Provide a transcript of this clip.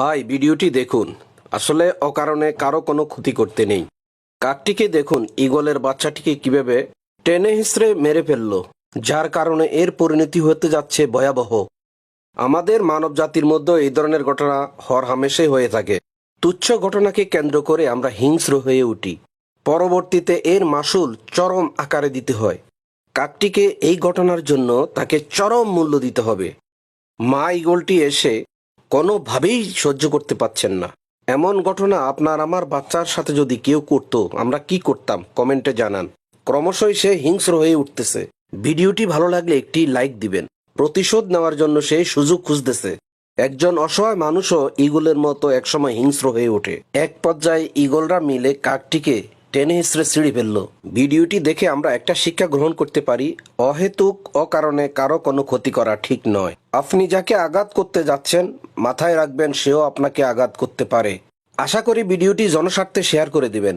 ভাই ভিডিওটি দেখুন। আসলে অকারণে কারো কোনো ক্ষতি করতে নেই। কাকটিকে দেখুন ঈগলের বাচ্চাটিকে কিভাবে টেনে হিঁচড়ে মেরে ফেললো, যার কারণে এর পরিণতি হতে যাচ্ছে ভয়াবহ। আমাদের মানব জাতির মধ্যে এই ধরনের ঘটনা হরহামেশাই হয়ে থাকে। তুচ্ছ ঘটনাকে কেন্দ্র করে আমরা হিংস্র হয়ে উঠি, পরবর্তীতে এর মাসুল চরম আকারে দিতে হয়। কাকটিকে এই ঘটনার জন্য তাকে চরম মূল্য দিতে হবে। মা ঈগলটি এসে কোনোভাবেই সহ্য করতে পারছেন না। এমন ঘটনা আপনার আমার বাচ্চার সাথে যদি কেউ করতো, আমরা কি করতাম কমেন্টে জানান। ক্রমশই সে হিংস্র হয়ে উঠতেছে। ভিডিওটি ভালো লাগলে একটি লাইক দিবেন। প্রতিশোধ নেওয়ার জন্য সে সুযোগ খুঁজতেছে। একজন অসহায় মানুষও ঈগলের মতো একসময় হিংস্র হয়ে ওঠে। এক পর্যায়ে ঈগলরা মিলে কাকটিকে টেনে হিঁচড়ে ছিঁড়ে ফেলল। ভিডিওটি দেখে আমরা একটা শিক্ষা গ্রহণ করতে পারি, অহেতুক অকারণে কারো কোনো ক্ষতি করা ঠিক নয়। আপনি যাকে আঘাত করতে যাচ্ছেন মাথায় রাখবেন সেও আপনাকে আঘাত করতে পারে। আশা করি ভিডিওটি জনস্বার্থে শেয়ার করে দিবেন।